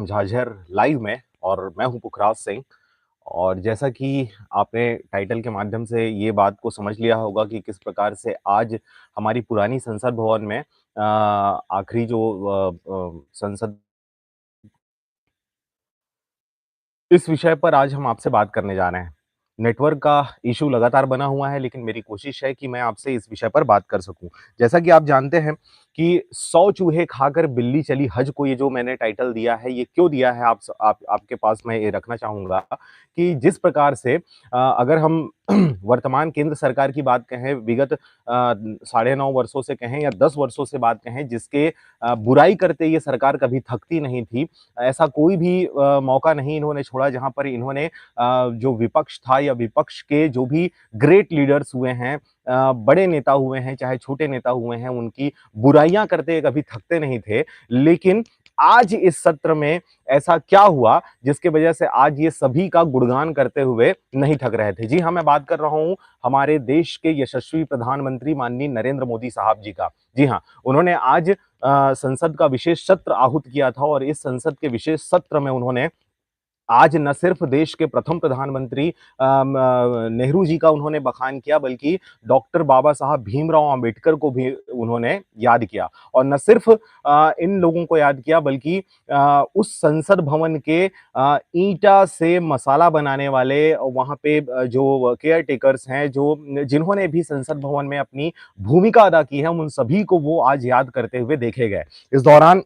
Jhajhar live में। और मैं हूं पुखराज सिंह। और जैसा कि आपने टाइटल के माध्यम से ये बात को समझ लिया होगा कि किस प्रकार से आज हमारी पुरानी संसद भवन में आखिरी जो संसद, इस विषय पर आज हम आपसे बात करने जा रहे हैं। नेटवर्क का इश्यू लगातार बना हुआ है, लेकिन मेरी कोशिश है कि मैं आपसे इस विषय पर बात कर सकूं। जैसा कि आप जानते हैं कि 100 चूहे खाकर बिल्ली चली हज को, ये जो मैंने टाइटल दिया है, ये क्यों दिया है आपके पास मैं ये रखना चाहूँगा कि जिस प्रकार से अगर हम वर्तमान केंद्र सरकार की बात कहें, विगत साढ़े 9 वर्षों से कहें या 10 वर्षों से बात कहें, जिसके बुराई करते ये सरकार कभी थकती नहीं थी। ऐसा कोई भी मौका नहीं इन्होंने छोड़ा जहां पर इन्होंने जो विपक्ष था या विपक्ष के जो भी ग्रेट लीडर्स हुए हैं, बड़े नेता हुए हैं, चाहे छोटे नेता हुए हैं, उनकी बुराइयां करते कभी थकते नहीं थे। लेकिन आज इस सत्र में ऐसा क्या हुआ जिसके वजह से आज ये सभी का गुणगान करते हुए नहीं थक रहे थे? जी हाँ, मैं बात कर रहा हूं हमारे देश के यशस्वी प्रधानमंत्री माननीय नरेंद्र मोदी साहब जी का। जी हाँ, उन्होंने आज संसद का विशेष सत्र आहूत किया था और इस संसद के विशेष सत्र में उन्होंने आज न सिर्फ देश के प्रथम प्रधानमंत्री नेहरू जी का उन्होंने बखान किया, बल्कि डॉक्टर बाबा साहब भीमराव अंबेडकर को भी उन्होंने याद किया। और न सिर्फ इन लोगों को याद किया, बल्कि उस संसद भवन के ईंटा से मसाला बनाने वाले वहाँ पे जो केयर टेकर्स हैं, जो जिन्होंने भी संसद भवन में अपनी भूमिका अदा की है, उन सभी को वो आज याद करते हुए देखे गए। इस दौरान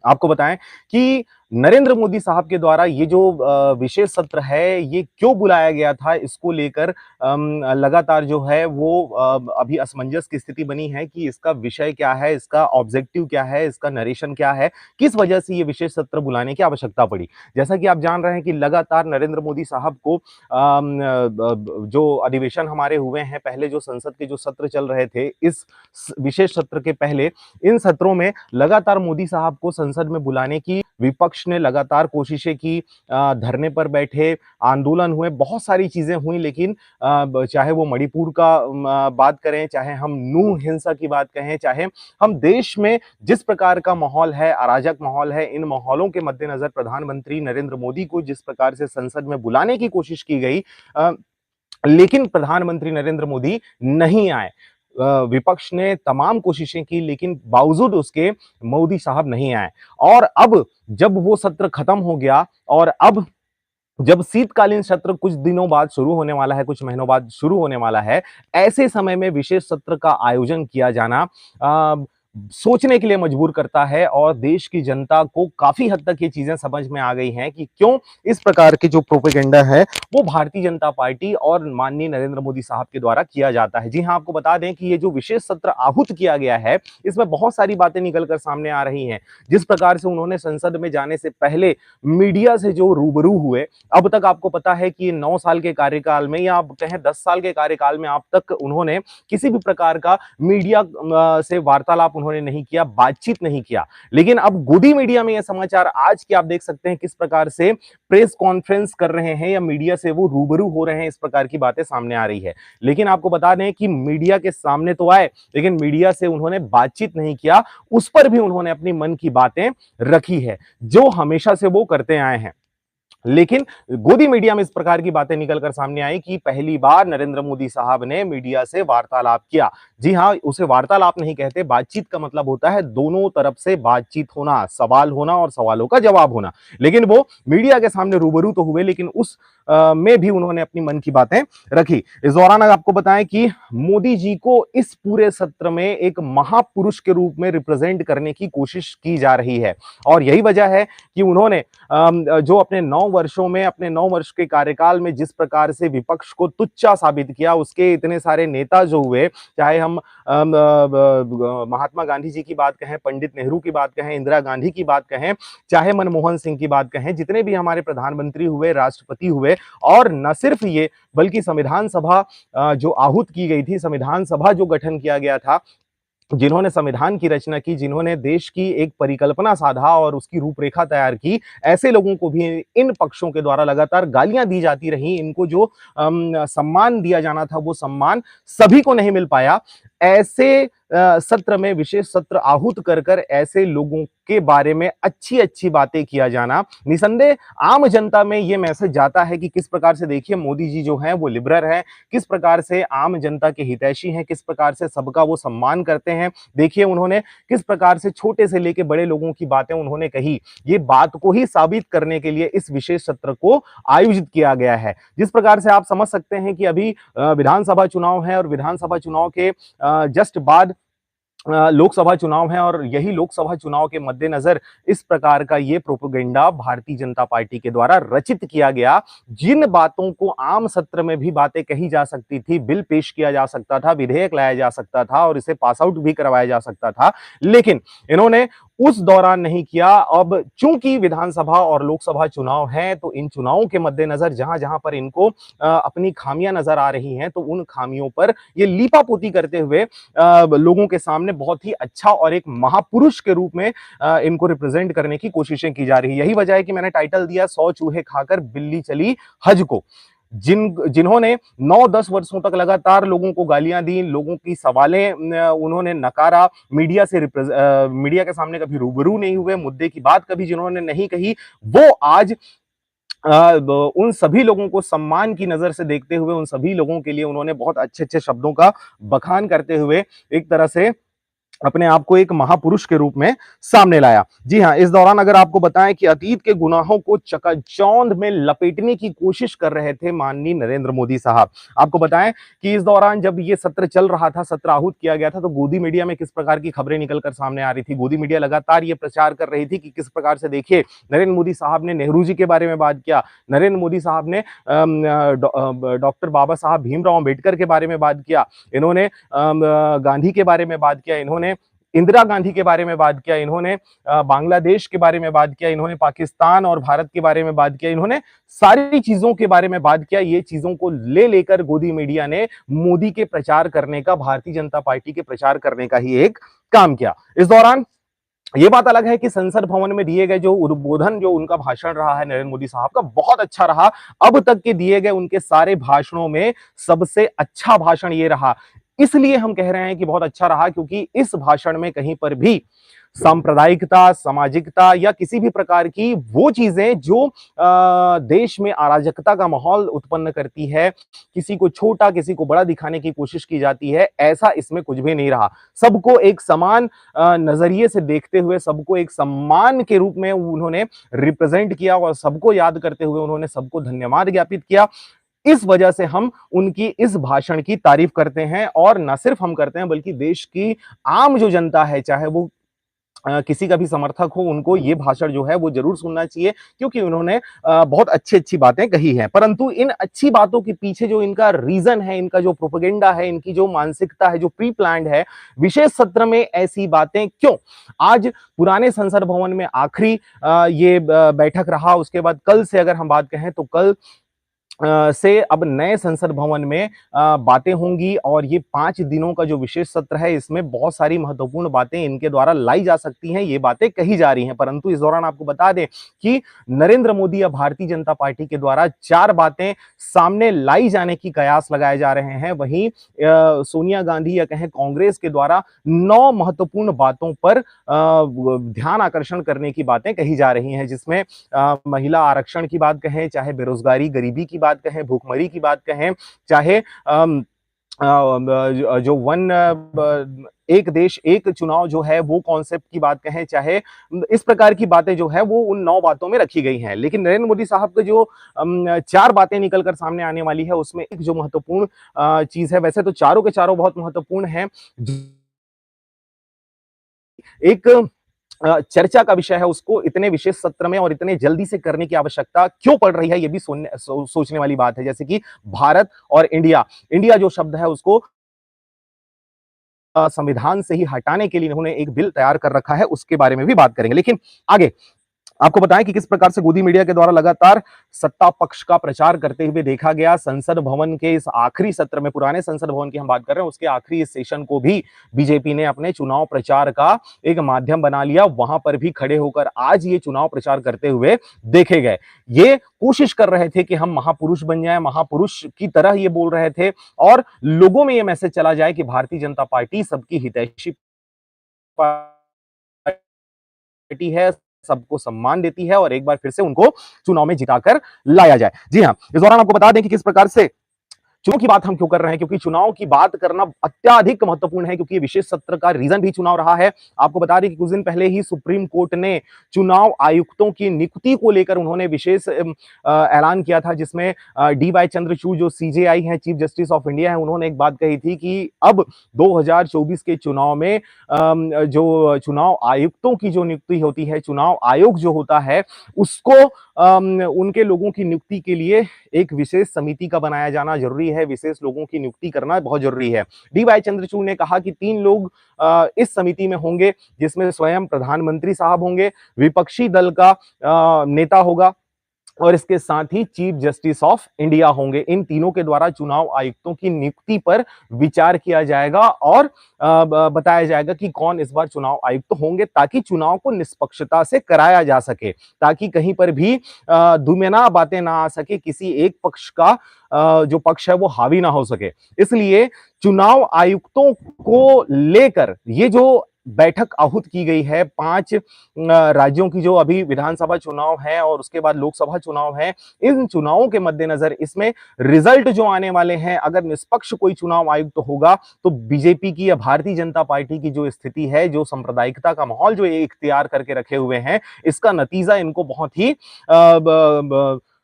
आपको बताएं कि नरेंद्र मोदी साहब के द्वारा ये जो विशेष सत्र है, ये क्यों बुलाया गया था, इसको लेकर लगातार जो है वो अभी असमंजस की स्थिति बनी है कि इसका विषय क्या है, इसका ऑब्जेक्टिव क्या है, इसका नरेशन क्या है, किस वजह से ये विशेष सत्र बुलाने की आवश्यकता पड़ी। जैसा कि आप जान रहे हैं कि लगातार नरेंद्र मोदी साहब को जो अधिवेशन हमारे हुए हैं, पहले जो संसद के जो सत्र चल रहे थे, इस विशेष सत्र के पहले इन सत्रों में लगातार मोदी साहब को संसद में बुलाने की विपक्ष ने लगातार कोशिशें की। धरने पर बैठे, आंदोलन हुए, बहुत सारी चीजें हुई, लेकिन चाहे वो मणिपुर का बात करें, चाहे हम नूह हिंसा की बात कहें, चाहे हम देश में जिस प्रकार का माहौल है, अराजक माहौल है, इन माहौलों के मद्देनजर प्रधानमंत्री नरेंद्र मोदी को जिस प्रकार से संसद में बुलाने की कोशिश की गई, लेकिन प्रधानमंत्री नरेंद्र मोदी नहीं आए। विपक्ष ने तमाम कोशिशें की, लेकिन बावजूद उसके मोदी साहब नहीं आए। और अब जब वो सत्र खत्म हो गया और अब जब शीतकालीन सत्र कुछ दिनों बाद शुरू होने वाला है, कुछ महीनों बाद शुरू होने वाला है, ऐसे समय में विशेष सत्र का आयोजन किया जाना सोचने के लिए मजबूर करता है। और देश की जनता को काफी हद तक ये चीजें समझ में आ गई हैं कि क्यों इस प्रकार के जो प्रोपेगेंडा है वो भारतीय जनता पार्टी और माननीय नरेंद्र मोदी साहब के द्वारा किया जाता है। जी हाँ, आपको बता दें कि ये जो विशेष सत्र आहूत किया गया है, इसमें बहुत सारी बातें निकल कर सामने आ रही हैं। जिस प्रकार से उन्होंने संसद में जाने से पहले मीडिया से जो रूबरू हुए, अब तक आपको पता है कि 9 साल के कार्यकाल में या आप कहें 10 साल के कार्यकाल में अब तक उन्होंने किसी भी प्रकार का मीडिया से वार्तालाप उन्होंने नहीं किया, बातचीत नहीं किया। लेकिन अब गोदी मीडिया में यह समाचार आज के आप देख सकते हैं किस प्रकार से प्रेस कॉन्फ्रेंस कर रहे हैं या मीडिया से वो रूबरू हो रहे हैं, इस प्रकार की बातें सामने आ रही है। लेकिन आपको बता दें कि मीडिया के सामने तो आए, लेकिन मीडिया से उन्होंने बातचीत नहीं किया, उस पर भी उन्होंने अपनी मन की बातें रखी है, जो हमेशा से वो करते आए हैं। लेकिन गोदी मीडिया में इस प्रकार की बातें निकलकर सामने आई कि पहली बार नरेंद्र मोदी साहब ने मीडिया से वार्तालाप किया। जी हां, उसे वार्तालाप नहीं कहते, बातचीत का मतलब होता है दोनों तरफ से बातचीत होना, सवाल होना और सवालों का जवाब होना। लेकिन वो मीडिया के सामने रूबरू तो हुए, लेकिन उस में भी उन्होंने अपनी मन की बातें रखी। इस दौरान आपको बताएं कि मोदी जी को इस पूरे सत्र में एक महापुरुष के रूप में रिप्रेजेंट करने की कोशिश की जा रही है। और यही वजह है कि उन्होंने जो अपने 9 वर्षों में, अपने 9 वर्ष के कार्यकाल में जिस प्रकार से विपक्ष को तुच्चा साबित किया, उसके इतने सारे नेता जो हुए, चाहे हम महात्मा गांधी जी की बात कहें, पंडित नेहरू की बात कहें, इंदिरा गांधी की बात कहें, चाहे मनमोहन सिंह की बात कहें, जितने भी हमारे प्रधानमंत्री हुए, राष्ट्रपति हुए, और न सिर्फ ये बल्कि संविधान सभा जो आहूत की गई थी, संविधान सभा जो गठन किया गया था, जिन्होंने संविधान की रचना की, जिन्होंने देश की एक परिकल्पना साधा और उसकी रूपरेखा तैयार की, ऐसे लोगों को भी इन पक्षों के द्वारा लगातार गालियां दी जाती रही। इनको जो सम्मान दिया जाना था, वो सम्मान सभी को नहीं मिल पाया। ऐसे सत्र में विशेष सत्र आहूत कर कर ऐसे लोगों के बारे में अच्छी-अच्छी बातें किया जाना, निसंदेह आम जनता में ये मैसेज जाता है कि किस प्रकार से देखिए मोदी जी जो हैं वो लिबरल हैं, किस प्रकार से आम जनता के हितैषी हैं, किस प्रकार से सबका वो सम्मान करते हैं। देखिए उन्होंने किस प्रकार से छोटे से लेके बड़े लोगों की बातें उन्होंने कही। ये बात को ही साबित करने के लिए इस विशेष सत्र को आयोजित किया गया है। जिस प्रकार से आप समझ सकते हैं कि अभी विधानसभा चुनाव है और विधानसभा चुनाव के जस्ट बाद लोकसभा चुनाव है और यही लोकसभा चुनाव के मद्देनजर इस प्रकार का ये प्रोपेगेंडा भारतीय जनता पार्टी के द्वारा रचित किया गया। जिन बातों को आम सत्र में भी बातें कही जा सकती थी, बिल पेश किया जा सकता था, विधेयक लाया जा सकता था और इसे पास आउट भी करवाया जा सकता था, लेकिन इन्होंने उस दौरान नहीं किया। अब चूंकि विधानसभा और लोकसभा चुनाव हैं, तो इन चुनावों के मद्देनजर जहां-जहां पर इनको अपनी खामियां नजर आ रही हैं, तो उन खामियों पर ये लीपापोती करते हुए लोगों के सामने बहुत ही अच्छा और एक महापुरुष के रूप में इनको रिप्रेजेंट करने की कोशिशें की जा रही है। यही वजह है कि मैंने टाइटल दिया 100 चूहे खाकर बिल्ली चली हज को। जिन्होंने 9-10 वर्षों तक लगातार लोगों को गालियां दी, लोगों की सवालें उन्होंने नकारा, मीडिया के सामने कभी रूबरू नहीं हुए, मुद्दे की बात कभी जिन्होंने नहीं कही, वो आज उन सभी लोगों को सम्मान की नजर से देखते हुए उन सभी लोगों के लिए उन्होंने बहुत अच्छे-अच्छे शब्दों का बखान करते हुए एक तरह से अपने आप को एक महापुरुष के रूप में सामने लाया। जी हाँ, इस दौरान अगर आपको बताएं कि अतीत के गुनाहों को चकाचौंध में लपेटने की कोशिश कर रहे थे माननीय नरेंद्र मोदी साहब। आपको बताएं कि इस दौरान जब ये सत्र चल रहा था, सत्र आहूत किया गया था, तो गोदी मीडिया में किस प्रकार की खबरें निकलकर सामने आ रही थी। गोदी मीडिया लगातार ये प्रचार कर रही थी कि किस प्रकार से देखिए नरेंद्र मोदी साहब ने नेहरू जी के बारे में बात किया, नरेंद्र मोदी साहब ने डॉक्टर बाबा साहब भीमराव अंबेडकर के बारे में बात किया, इन्होंने गांधी के बारे में बात किया, इन्होंने इंदिरा गांधी के बारे में बात किया, इन्होंने बांग्लादेश के बारे में बात किया, इन्होंने पाकिस्तान और भारत के बारे में बात किया, इन्होंने सारी चीजों के बारे में बात किया। ये चीजों को ले लेकर गोदी मीडिया ने मोदी के प्रचार करने का, भारतीय जनता पार्टी के प्रचार करने का ही एक काम किया। इस दौरान ये बात अलग है कि संसद भवन में दिए गए जो उद्बोधन, जो उनका भाषण रहा है नरेंद्र मोदी साहब का, बहुत अच्छा रहा। अब तक के दिए गए उनके सारे भाषणों में सबसे अच्छा भाषण ये रहा। इसलिए हम कह रहे हैं कि बहुत अच्छा रहा क्योंकि इस भाषण में कहीं पर भी सांप्रदायिकता, सामाजिकता या किसी भी प्रकार की वो चीजें जो देश में अराजकता का माहौल उत्पन्न करती है, किसी को छोटा किसी को बड़ा दिखाने की कोशिश की जाती है, ऐसा इसमें कुछ भी नहीं रहा। सबको एक समान नजरिए से देखते हुए, सबको एक सम्मान के रूप में उन्होंने रिप्रेजेंट किया और सबको याद करते हुए उन्होंने सबको धन्यवाद ज्ञापित किया। इस वजह से हम उनकी इस भाषण की तारीफ करते हैं और न सिर्फ हम करते हैं बल्कि देश की आम जो जनता है, चाहे वो किसी का भी समर्थक हो, उनको ये भाषण जो है वो जरूर सुनना चाहिए क्योंकि उन्होंने बहुत अच्छी-अच्छी बातें कही हैं। परंतु इन अच्छी बातों के पीछे जो इनका रीजन है, इनका जो प्रोपेगेंडा है, इनकी जो मानसिकता है, जो प्री प्लान्ड है, विशेष सत्र में ऐसी बातें क्यों? आज पुराने संसद भवन में आखिरी ये बैठक रहा, उसके बाद कल से अगर हम बात कहें तो कल से अब नए संसद भवन में बातें होंगी और ये 5 दिनों का जो विशेष सत्र है, इसमें बहुत सारी महत्वपूर्ण बातें इनके द्वारा लाई जा सकती हैं, ये बातें कही जा रही हैं। परंतु इस दौरान आपको बता दें कि नरेंद्र मोदी या भारतीय जनता पार्टी के द्वारा 4 बातें सामने लाई जाने की कयास लगाए जा रहे हैं। वहीं सोनिया गांधी या कहें कांग्रेस के द्वारा 9 महत्वपूर्ण बातों पर ध्यान आकर्षण करने की बातें कही जा रही हैं, जिसमें महिला आरक्षण की बात कहें, चाहे बेरोजगारी, गरीबी की बात कहें, भूखमरी की बात कहें, चाहे जो एक देश एक चुनाव जो है वो कॉन्सेप्ट की बात कहें, चाहे इस प्रकार की बातें जो है वो उन 9 बातों में रखी गई हैं। लेकिन नरेंद्र मोदी साहब के जो 4 बातें निकलकर सामने आने वाली है, उसमें एक जो महत्वपूर्ण चीज है, वैसे तो चारों के चारों बहुत महत्वपूर्ण हैं, एक चर्चा का विषय है, उसको इतने विशेष सत्र में और इतने जल्दी से करने की आवश्यकता क्यों पड़ रही है, ये भी सोचने वाली बात है। जैसे कि भारत और इंडिया, इंडिया जो शब्द है उसको संविधान से ही हटाने के लिए इन्होंने एक बिल तैयार कर रखा है, उसके बारे में भी बात करेंगे। लेकिन आगे आपको बताएं कि किस प्रकार से गोदी मीडिया के द्वारा लगातार सत्ता पक्ष का प्रचार करते हुए देखा गया। संसद भवन के इस आखिरी सत्र में, पुराने संसद भवन की हम बात कर रहे हैं, उसके आखिरी सेशन को भी बीजेपी ने अपने चुनाव प्रचार का एक माध्यम बना लिया। वहां पर भी खड़े होकर आज ये चुनाव प्रचार करते हुए देखे गए। ये कोशिश कर रहे थे कि हम महापुरुष बन जाएं, महापुरुष की तरह ये बोल रहे थे और लोगों में ये मैसेज चला जाए कि भारतीय जनता पार्टी सबकी हितैषी पार्टी है, सबको सम्मान देती है और एक बार फिर से उनको चुनाव में जिताकर लाया जाए। जी हां, इस दौरान आपको बता दें कि किस प्रकार से चुनाव की बात हम क्यों कर रहे हैं, क्योंकि चुनाव की बात करना अत्याधिक महत्वपूर्ण है, क्योंकि ये विशेष सत्र का रीजन भी चुनाव रहा है। आपको बता दें कि कुछ दिन पहले ही सुप्रीम कोर्ट ने चुनाव आयुक्तों की नियुक्ति को लेकर उन्होंने विशेष ऐलान किया था, जिसमें डी वाई चंद्रचूड़ जो सीजेआई हैं, चीफ जस्टिस ऑफ इंडिया हैं, उन्होंने एक बात कही थी कि अब 2024 के चुनाव में जो चुनाव आयुक्तों की जो नियुक्ति होती है, चुनाव आयोग जो होता है, उसको उनके लोगों की नियुक्ति के लिए एक विशेष समिति का बनाया जाना जरूरी है, विशेष लोगों की नियुक्ति करना बहुत जरूरी है। डी वाई चंद्रचूड़ ने कहा कि 3 लोग इस समिति में होंगे, जिसमें स्वयं प्रधानमंत्री साहब होंगे, विपक्षी दल का नेता होगा और इसके साथ ही चीफ जस्टिस ऑफ इंडिया होंगे। इन तीनों के द्वारा चुनाव आयुक्तों की नियुक्ति पर विचार किया जाएगा और बताया जाएगा कि कौन इस बार चुनाव आयुक्त होंगे, ताकि चुनाव को निष्पक्षता से कराया जा सके, ताकि कहीं पर भी दुमेना बातें ना आ सके, किसी एक पक्ष का जो पक्ष है वो हावी ना हो सके। इसलिए चुनाव आयुक्तों को लेकर ये जो बैठक आहूत की गई है, 5 राज्यों की जो अभी विधानसभा चुनाव है और उसके बाद लोकसभा चुनाव है, इन चुनावों के मद्देनजर इसमें रिजल्ट जो आने वाले हैं, अगर निष्पक्ष कोई चुनाव आयुक्त तो होगा तो बीजेपी की या भारतीय जनता पार्टी की जो स्थिति है, जो सांप्रदायिकता का माहौल जो ये इख्तियार करके रखे हुए हैं, इसका नतीजा इनको बहुत ही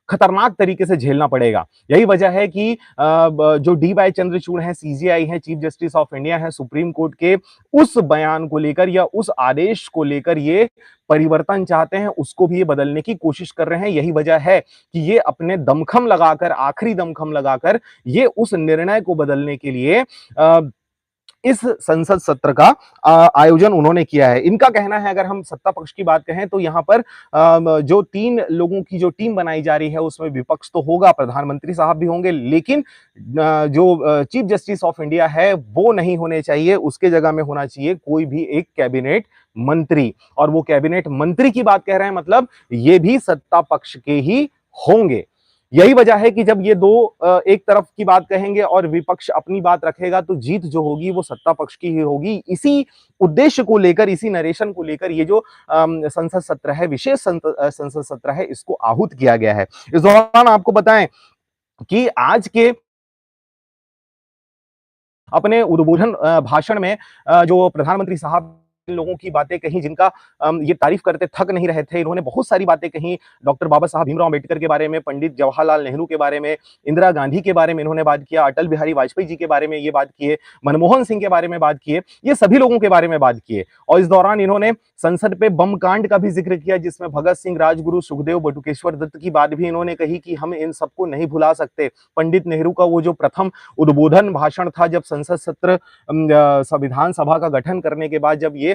खतरनाक तरीके से झेलना पड़ेगा। यही वजह है कि जो डी वाई चंद्रचूड़ हैं, सीजेआई हैं, चीफ जस्टिस ऑफ इंडिया हैं, सुप्रीम कोर्ट के उस बयान को लेकर या उस आदेश को लेकर ये परिवर्तन चाहते हैं, उसको भी ये बदलने की कोशिश कर रहे हैं। यही वजह है कि ये अपने दमखम लगाकर, आखिरी दमखम लगाकर ये उस निर्णय को बदलने के लिए इस संसद सत्र का आयोजन उन्होंने किया है। इनका कहना है, अगर हम सत्ता पक्ष की बात कहें तो यहां पर जो 3 लोगों की जो टीम बनाई जा रही है, उसमें विपक्ष तो होगा, प्रधानमंत्री साहब भी होंगे, लेकिन जो चीफ जस्टिस ऑफ इंडिया है वो नहीं होने चाहिए, उसके जगह में होना चाहिए कोई भी एक कैबिनेट मंत्री। और वो कैबिनेट मंत्री की बात कह रहे हैं, मतलब ये भी सत्ता पक्ष के ही होंगे। यही वजह है कि जब ये दो एक तरफ की बात कहेंगे और विपक्ष अपनी बात रखेगा, तो जीत जो होगी वो सत्ता पक्ष की ही होगी। इसी उद्देश्य को लेकर, इसी नरेशन को लेकर ये जो संसद सत्र है, विशेष संसद सत्र है, इसको आहूत किया गया है। इस दौरान आपको बताएं कि आज के अपने उद्बोधन भाषण में जो प्रधानमंत्री साहब लोगों की बातें कही, जिनका ये तारीफ करते थक नहीं रहे थे, इन्होंने बहुत सारी बातें कही। डॉक्टर बाबा साहब भीमराव अंबेडकर के बारे में, पंडित जवाहरलाल नेहरू के बारे में, इंदिरा गांधी के बारे में इन्होंने बात किया, अटल बिहारी वाजपेयी जी के बारे में ये बात किए, मनमोहन सिंह के बारे में बात किए, ये सभी लोगों के बारे में बात किए। और इस दौरान इन्होंने संसद पे बम कांड का भी जिक्र किया, जिसमें भगत सिंह, राजगुरु, सुखदेव, बटुकेश्वर दत्त की बात भी इन्होंने कही कि हम इन सबको नहीं भुला सकते। पंडित नेहरू का वो जो प्रथम उद्बोधन भाषण था, जब संसद सत्र संविधान सभा का गठन करने के बाद, जब ये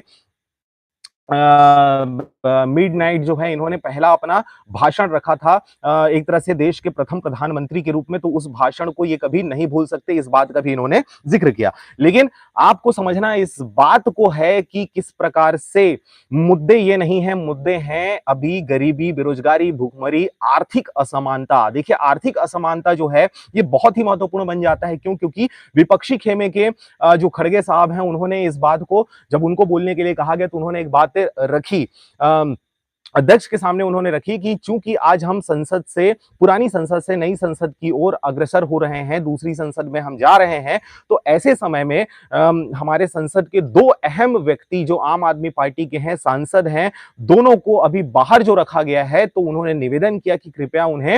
मिडनाइट जो है, इन्होंने पहला अपना भाषण रखा था एक तरह से देश के प्रथम प्रधानमंत्री के रूप में, तो उस भाषण को ये कभी नहीं भूल सकते, इस बात का भी इन्होंने जिक्र किया। लेकिन आपको समझना इस बात को है कि किस प्रकार से मुद्दे ये नहीं है, मुद्दे हैं अभी गरीबी, बेरोजगारी, भूखमरी, आर्थिक असमानता। देखिए, आर्थिक असमानता जो है ये बहुत ही महत्वपूर्ण बन जाता है। क्यों? क्योंकि विपक्षी खेमे के जो खड़गे साहब हैं, उन्होंने इस बात को, जब उनको बोलने के लिए कहा गया, तो उन्होंने एक बात रखी, अध्यक्ष के सामने उन्होंने रखी कि चूंकि आज हम संसद से, पुरानी संसद से नई संसद की ओर अग्रसर हो रहे हैं, दूसरी संसद में हम जा रहे हैं, तो ऐसे समय में हमारे संसद के 2 अहम व्यक्ति जो आम आदमी पार्टी के हैं, सांसद हैं, दोनों को अभी बाहर जो रखा गया है, तो उन्होंने निवेदन किया कि कृपया उन्हें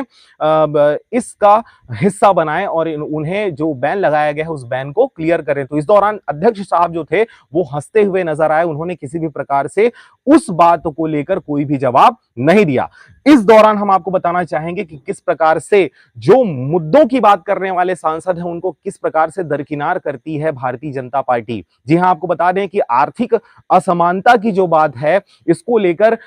इसका हिस्सा बनाएं और उन्हें जो बैन लगाया गया है उस बैन को क्लियर करें। तो इस दौरान अध्यक्ष साहब जो थे वो हंसते हुए नजर आए, उन्होंने किसी भी प्रकार से उस बात को लेकर कोई भी जवाब नहीं दिया। इस दौरान हम आपको बताना चाहेंगे कि किस प्रकार से जो मुद्दों की बात करने वाले सांसद हैं, उनको किस प्रकार से दरकिनार करती है भारतीय जनता पार्टी। जी हां, आपको बता दें कि आर्थिक असमानता की जो बात है, इसको लेकर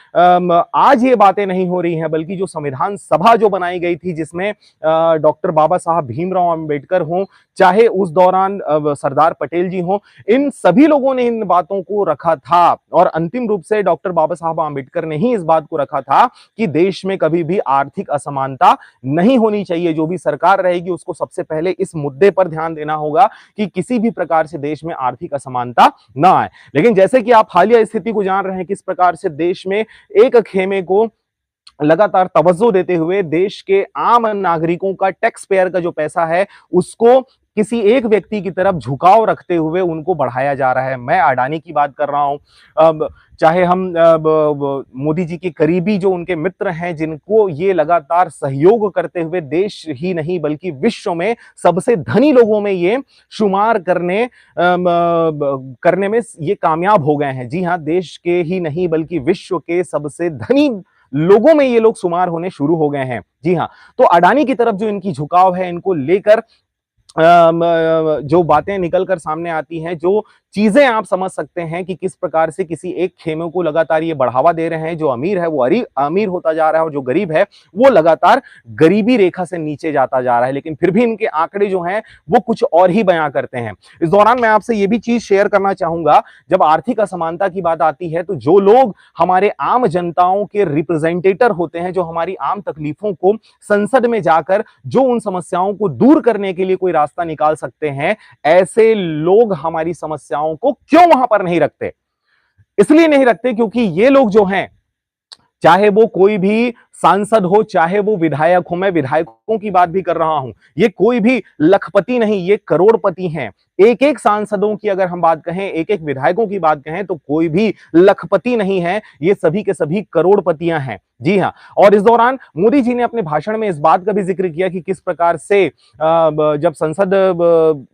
आज ये बातें नहीं हो रही हैं, बल्कि जो संविधान सभा जो बनाई गई थी, जिसमें डॉक्टर बाबा साहब भीमराव अंबेडकर हों, चाहे उस दौरान सरदार पटेल जी हों, इन सभी लोगों ने इन बातों को रखा था और अंतिम रूप से डॉक्टर बाबा साहब अंबेडकर ने ही इस बात को रखा था कि देश में कभी भी आर्थिक असमानता नहीं होनी चाहिए। जो भी सरकार रहेगी, उसको सबसे पहले इस मुद्दे पर ध्यान देना होगा कि किसी भी प्रकार से देश में आर्थिक असमानता ना आए। लेकिन जैसे कि आप हालिया स्थिति को जान रहे हैं, किस प्रकार से देश में एक खेमे को लगातार तवज्जो देते हुए देश के आम नागरिकों का, टैक्स पेयर का जो पैसा है, उसको किसी एक व्यक्ति की तरफ झुकाव रखते हुए उनको बढ़ाया जा रहा है। मैं अडानी की बात कर रहा हूं, अब चाहे हम मोदी जी के करीबी जो उनके मित्र हैं, जिनको ये लगातार सहयोग करते हुए देश ही नहीं बल्कि विश्व में सबसे धनी लोगों में ये शुमार करने में ये कामयाब हो गए हैं। जी हाँ, देश के ही नहीं बल्कि विश्व के सबसे धनी लोगों में ये लोग शुमार होने शुरू हो गए हैं। जी हाँ, तो अडानी की तरफ जो इनकी झुकाव है, इनको लेकर जो बातें निकल कर सामने आती हैं, जो चीजें आप समझ सकते हैं कि किस प्रकार से किसी एक खेमे को लगातार ये बढ़ावा दे रहे हैं। जो अमीर है वो अमीर होता जा रहा है और जो गरीब है वो लगातार गरीबी रेखा से नीचे जाता जा रहा है। लेकिन फिर भी इनके आंकड़े जो हैं वो कुछ और ही बयां करते हैं। इस दौरान मैं आपसे ये भी चीज शेयर करना चाहूंगा, जब आर्थिक असमानता की बात आती है, तो जो लोग हमारे आम जनताओं के रिप्रेजेंटेटर होते हैं, जो हमारी आम तकलीफों को संसद में जाकर जो उन समस्याओं को दूर करने के लिए कोई रास्ता निकाल सकते हैं, ऐसे लोग हमारी समस्याओं को क्यों वहां पर नहीं रखते? इसलिए नहीं रखते क्योंकि ये लोग जो हैं, चाहे वो कोई भी सांसद हो, चाहे वो विधायक हो, मैं विधायकों की बात भी कर रहा हूं, ये कोई भी लखपति नहीं, ये करोड़पति हैं। एक एक सांसदों की अगर हम बात कहें, एक एक विधायकों की बात कहें, तो कोई भी लखपति नहीं है, ये सभी के सभी करोड़पतियां हैं। जी हां, और इस दौरान मोदी जी ने अपने भाषण में इस बात का भी जिक्र किया कि किस प्रकार से जब संसद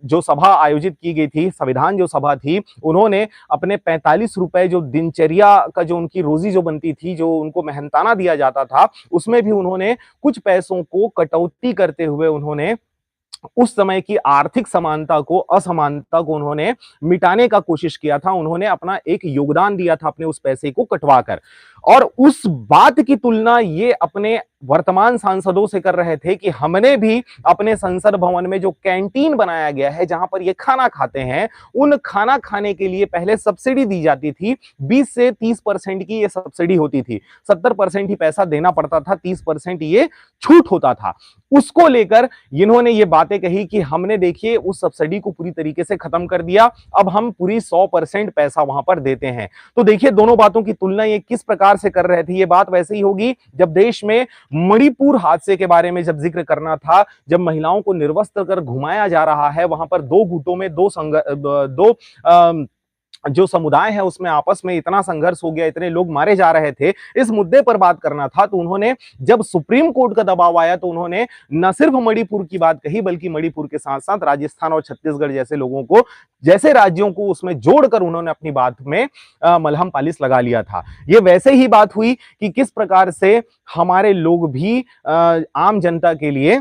जो सभा आयोजित की गई थी, संविधान जो सभा थी, उन्होंने अपने 45 रुपए जो दिनचर्या का जो उनकी रोजी जो बनती थी, जो उनको मेहनताना दिया जाता था, उसमें भी उन्होंने कुछ पैसों को कटौती करते हुए उन्होंने उस समय की आर्थिक समानता को, असमानता को उन्होंने मिटाने का कोशिश किया था। उन्होंने अपना एक योगदान दिया था अपने उस पैसे को कटवाकर, और उस बात की तुलना ये अपने वर्तमान सांसदों से कर रहे थे कि हमने भी अपने संसद भवन में जो कैंटीन बनाया गया है, जहां पर ये खाना खाते हैं, उन खाना खाने के लिए पहले सब्सिडी दी जाती थी। 20 से 30% की ये सब्सिडी होती थी। 70% ही पैसा देना पड़ता था, 30% ये छूट होता था। उसको लेकर इन्होंने ये बातें कही कि हमने देखिए उस सब्सिडी को पूरी तरीके से खत्म कर दिया, अब हम पूरी 100% पैसा वहां पर देते हैं। तो देखिए दोनों बातों की तुलना ये किस प्रकार से कर रहे थे। ये बात वैसे ही होगी जब देश में मणिपुर हादसे के बारे में जब जिक्र करना था, जब महिलाओं को निर्वस्त्र कर घुमाया जा रहा है, वहां पर दो गुटों में दो जो समुदाय है उसमें आपस में इतना संघर्ष हो गया, इतने लोग मारे जा रहे थे, इस मुद्दे पर बात करना था, तो उन्होंने जब सुप्रीम कोर्ट का दबाव आया तो उन्होंने न सिर्फ मणिपुर की बात कही, बल्कि मणिपुर के साथ साथ राजस्थान और छत्तीसगढ़ जैसे लोगों को, जैसे राज्यों को उसमें जोड़कर उन्होंने अपनी बात में मलहम पालिश लगा लिया था। ये वैसे ही बात हुई कि किस प्रकार से हमारे लोग भी आम जनता के लिए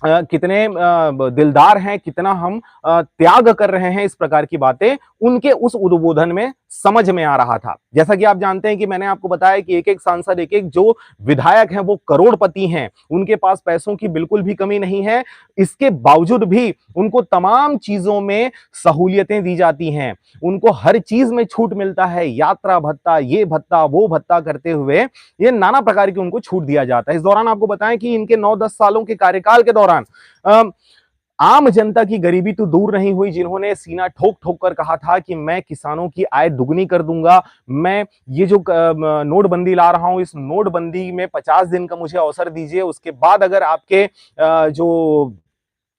कितने दिलदार हैं, कितना हम त्याग कर रहे हैं, इस प्रकार की बातें उनके उस उद्बोधन में समझ में आ रहा था। जैसा कि आप जानते हैं कि मैंने आपको बताया कि एक एक सांसद, एक एक जो विधायक हैं वो करोड़पति हैं, उनके पास पैसों की बिल्कुल भी कमी नहीं है। इसके बावजूद भी उनको तमाम चीजों में सहूलियतें दी जाती हैं, उनको हर चीज में छूट मिलता है, यात्रा भत्ता, ये भत्ता, वो भत्ता करते हुए ये नाना प्रकार की उनको छूट दिया जाता है। इस दौरान आपको बताएं कि इनके 9-10 सालों के कार्यकाल के दौरान आम जनता की गरीबी तो दूर नहीं हुई, जिन्होंने सीना ठोक ठोक कर कहा था कि मैं किसानों की आय दुगनी कर दूंगा, मैं ये जो नोटबंदी ला रहा हूं, इस नोटबंदी में 50 दिन का मुझे अवसर दीजिए, उसके बाद अगर आपके जो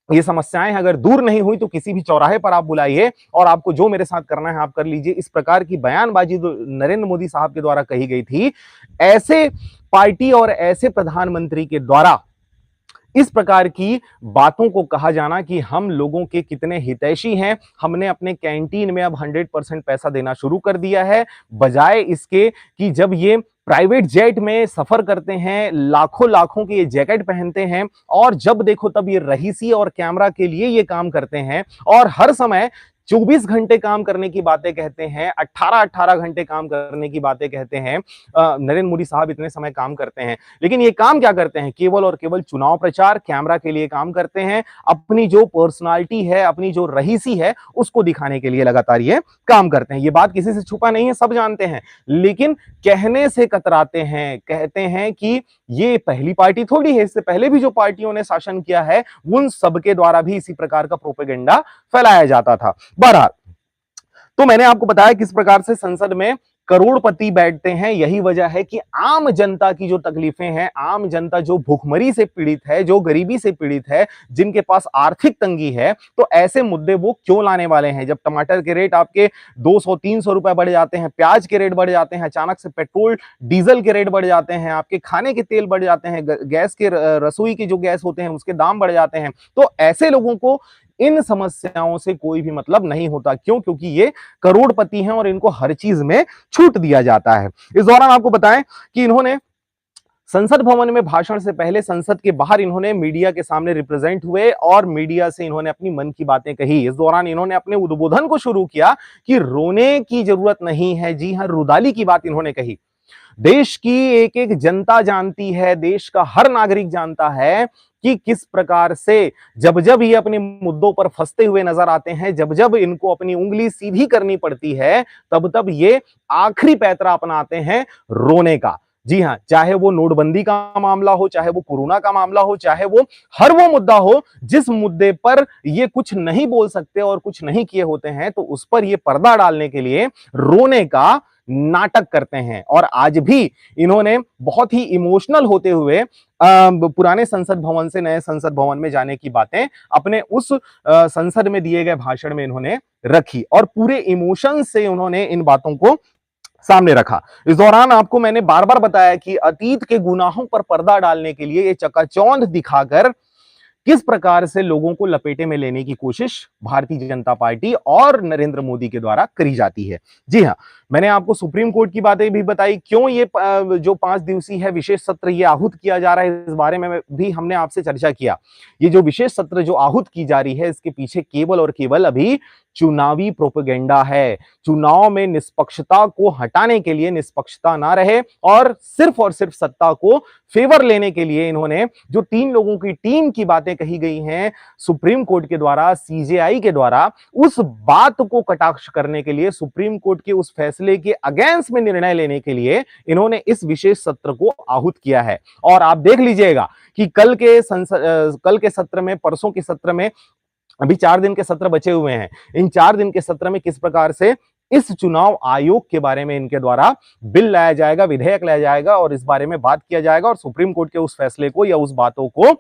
ये समस्याएं अगर दूर नहीं हुई तो किसी भी चौराहे पर आप बुलाइए और आपको जो मेरे साथ करना है आप कर लीजिए। इस प्रकार की बयानबाजी जो नरेंद्र मोदी साहब के द्वारा कही गई थी, ऐसे पार्टी और ऐसे प्रधानमंत्री के द्वारा इस प्रकार की बातों को कहा जाना कि हम लोगों के कितने हितैषी हैं, हमने अपने कैंटीन में अब 100% पैसा देना शुरू कर दिया है, बजाय इसके कि जब ये प्राइवेट जेट में सफर करते हैं, लाखों-लाखों की ये जैकेट पहनते हैं और जब देखो तब ये रहीसी और कैमरा के लिए ये काम करते हैं और हर समय 24 घंटे काम करने की बातें कहते हैं, 18-18 घंटे काम करने की बातें कहते हैं। नरेंद्र मोदी साहब इतने समय काम करते हैं, लेकिन ये काम क्या करते हैं? केवल और केवल चुनाव प्रचार, कैमरा के लिए काम करते हैं। अपनी जो पर्सनालिटी है, अपनी जो रहीसी है, उसको दिखाने के लिए लगातार ये काम करते हैं। ये बात किसी से छुपा नहीं है, सब जानते हैं, लेकिन कहने से कतराते हैं। कहते हैं कि ये पहली पार्टी थोड़ी है, इससे पहले भी जो पार्टियों ने शासन किया है, उन सबके द्वारा भी इसी प्रकार का प्रोपेगेंडा फैलाया जाता था। बहरहाल, तो मैंने आपको बताया किस प्रकार से संसद में करोड़पति बैठते हैं। यही वजह है कि आम जनता की जो तकलीफें हैं, आम जनता जो भूखमरी से पीड़ित है, जो गरीबी से पीड़ित है, जिनके पास आर्थिक तंगी है, तो ऐसे मुद्दे वो क्यों लाने वाले हैं? जब टमाटर के रेट आपके 200-300 रुपए बढ़ जाते हैं, प्याज के रेट बढ़ जाते हैं, अचानक से पेट्रोल डीजल के रेट बढ़ जाते हैं, आपके खाने के तेल बढ़ जाते हैं, गैस के रसोई के जो गैस होते हैं उसके दाम बढ़ जाते हैं, तो ऐसे लोगों को इन समस्याओं से कोई भी मतलब नहीं होता। क्यों? क्योंकि ये करोड़पति हैं और इनको हर चीज में छूट दिया जाता है। इस दौरान आपको बताएं कि इन्होंने संसद भवन में भाषण से पहले संसद के बाहर इन्होंने मीडिया के सामने रिप्रेजेंट हुए और मीडिया से इन्होंने अपनी मन की बातें कही। इस दौरान इन्होंने अपने उद्बोधन को शुरू किया कि रोने की जरूरत नहीं है। जी हां, रुदाली की बात इन्होंने कही। देश की एक एक जनता जानती है, देश का हर नागरिक जानता है कि किस प्रकार से जब जब ये अपने मुद्दों पर फंसते हुए नजर आते हैं, जब जब इनको अपनी उंगली सीधी करनी पड़ती है, तब तब ये आखिरी पैतरा अपनाते हैं रोने का। जी हां, चाहे वो नोटबंदी का मामला हो, चाहे वो कोरोना का मामला हो, चाहे वो हर वो मुद्दा हो जिस मुद्दे पर ये कुछ नहीं बोल सकते और कुछ नहीं किए होते हैं, तो उस पर ये पर्दा डालने के लिए रोने का नाटक करते हैं। और आज भी इन्होंने बहुत ही इमोशनल होते हुए पुराने संसद भवन से नए संसद भवन में जाने की बातें अपने उस संसद में दिए गए भाषण में इन्होंने रखी और पूरे इमोशन से उन्होंने इन बातों को सामने रखा। इस दौरान आपको मैंने बार बार बताया कि अतीत के गुनाहों पर पर्दा डालने के लिए ये चकाचौंध दिखाकर किस प्रकार से लोगों को लपेटे में लेने की कोशिश भारतीय जनता पार्टी और नरेंद्र मोदी के द्वारा करी जाती है। जी हां, मैंने आपको सुप्रीम कोर्ट की बातें भी बताई। क्यों ये जो 5 दिवसीय है विशेष सत्र ये आहूत किया जा रहा है, इस बारे में भी हमने आपसे चर्चा किया। ये जो विशेष सत्र जो आहूत की जा रही है, इसके पीछे केवल और केवल अभी चुनावी प्रोपेगेंडा है। चुनाव में निष्पक्षता को हटाने के लिए, निष्पक्षता ना रहे और सिर्फ सत्ता को फेवर लेने के लिए इन्होंने जो 3 लोगों की टीम की बातें कही गई हैं सुप्रीम कोर्ट के द्वारा, सीजेआई के द्वारा, उस बात को कटाक्ष करने के लिए, सुप्रीम कोर्ट के उस फैसले के अगेंस्ट में निर्णय लेने के लिए इन्होंने इस विशेष सत्र को आहूत किया है। और आप देख लीजिएगा कि कल के सत्र में, परसों के सत्र में, अभी 4 दिन के सत्र बचे हुए हैं। इन 4 दिन के सत्र में किस प्रकार से इस चुनाव आयोग के बारे में इनके द्वारा बिल लाया जाएगा, विधेयक लाया जाएगा और इस बारे में बात किया जाएगा और सुप्रीम कोर्ट के उस फैसले को या उस बातों को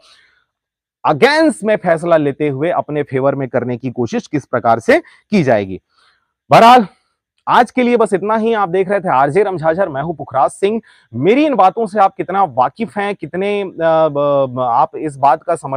अगेंस्ट में फैसला लेते हुए अपने फेवर में करने की कोशिश किस प्रकार से की जाएगी। बहरहाल, आज के लिए बस इतना ही। आप देख रहे थे आरजे रमझाझर, मैं हूं पुखराज सिंह। मेरी इन बातों से आप कितना वाकिफ हैं, कितने आप इस बात का समर्थन